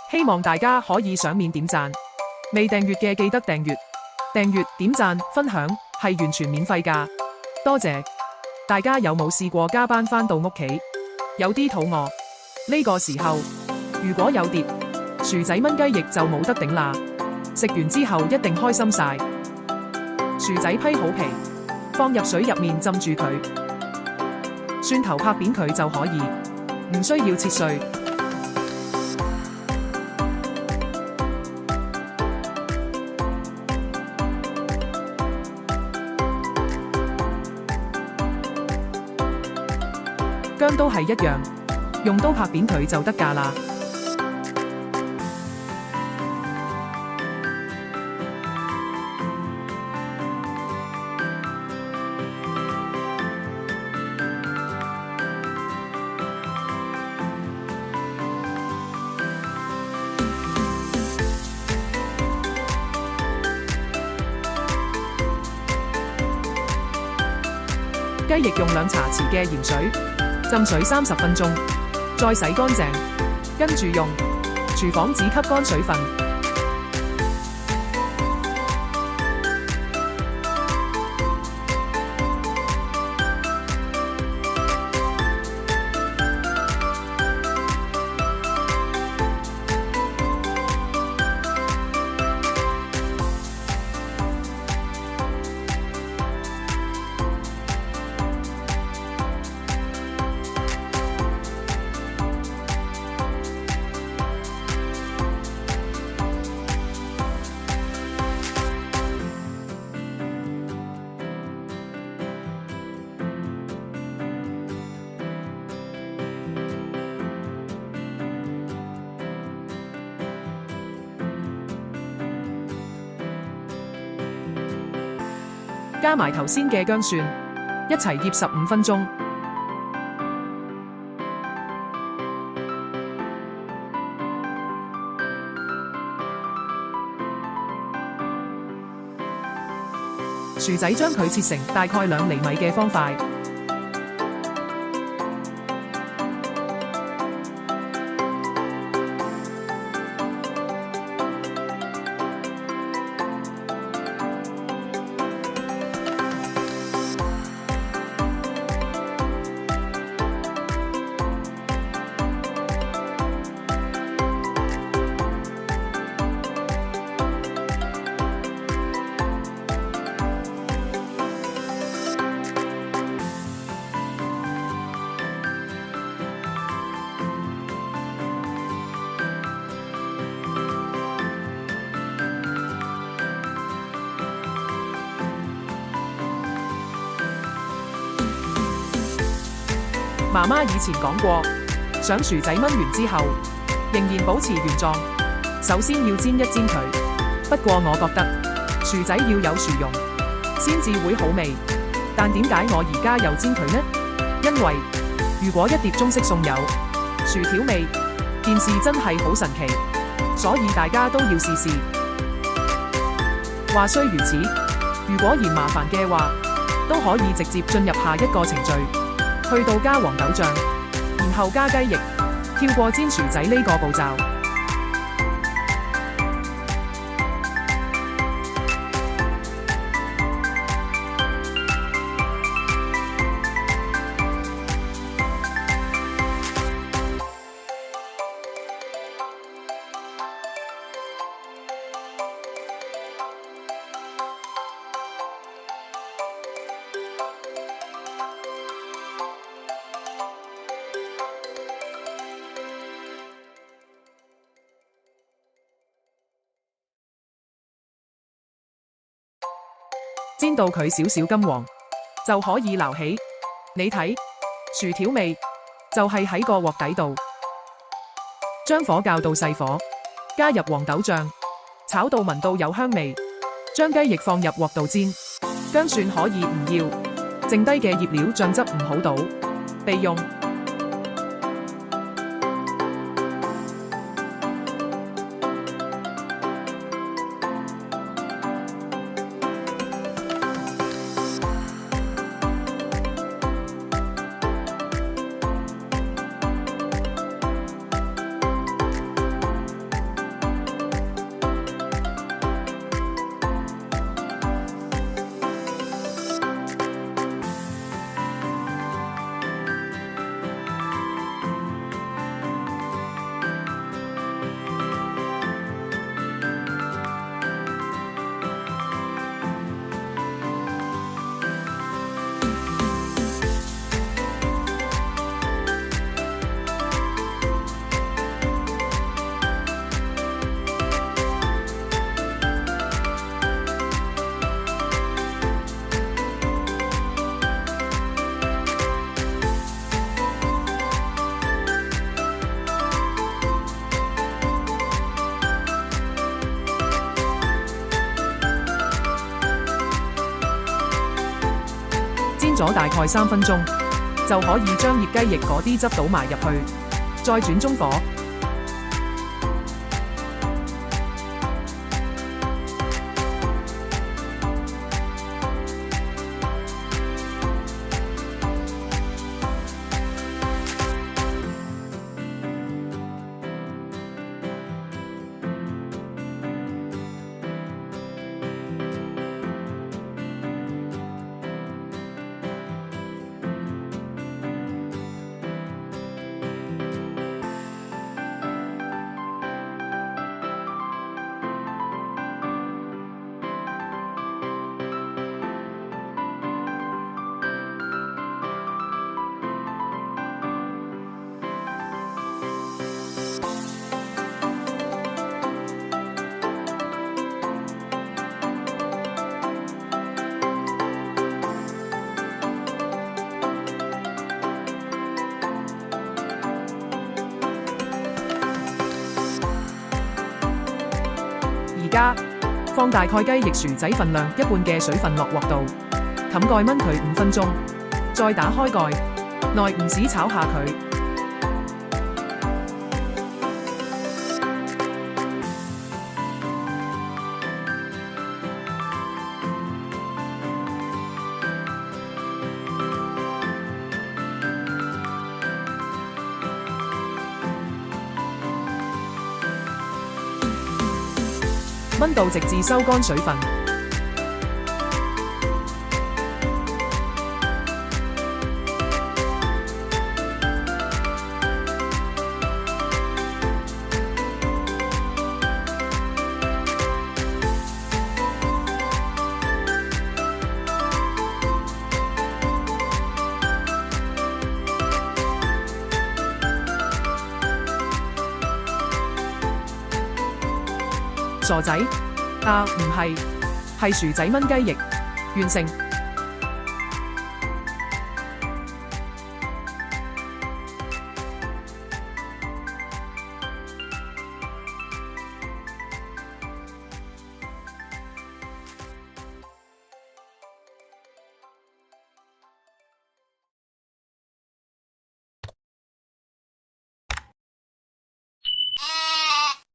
希望大家可以賞面點讚，未訂閱嘅記得訂閱、點讚、分享，係完全免費㗎。多謝。大家有冇試過加班返到屋企，有啲肚餓？呢個時候，如果有碟薯仔炆雞翼就冇得頂啦！食完之後一定開心晒。薯仔批好皮，放入水入面浸住佢，蒜頭拍扁佢就可以，唔需要切碎。薑都係一樣，用刀拍扁佢就得㗎啦。雞翼用2茶匙嘅鹽水浸水30分鐘，再洗乾淨，跟住用廚房紙吸乾水分。加埋頭先嘅薑蒜，一齊醃15分鐘。薯仔將佢切成大概2厘米嘅方塊。媽媽以前講過，想薯仔炆完之後仍然保持原狀，首先要煎一煎佢。不過我覺得薯仔要有薯蓉先至會好味。但點解我而家又煎佢呢？因為如果一碟中式餸有薯條味，件事真係好神奇，所以大家都要試試。話雖如此，如果嫌麻煩嘅話，都可以直接進入下一個程序。去到加黃豆醬，然後加雞翼，跳過煎薯仔呢個步驟。煎到佢少少金黃，就可以撈起。你睇，薯條味就係喺個鑊底度。將火較到細火，加入黃豆醬，炒到聞到有香味。將雞翼放入鑊度煎，薑蒜可以唔要，剩低嘅醃料醬汁唔好倒，備用。煎咗大概3分鐘，就可以將醃雞翼嗰啲汁倒埋入去，再轉中火。而家放大概雞翼薯仔份量1半嘅水分落鑊度，冚蓋燜佢5分鐘，再打開蓋，耐唔時炒下佢。燜到直至收乾水分。傻仔？啊，唔係，係薯仔燜雞翼，完成。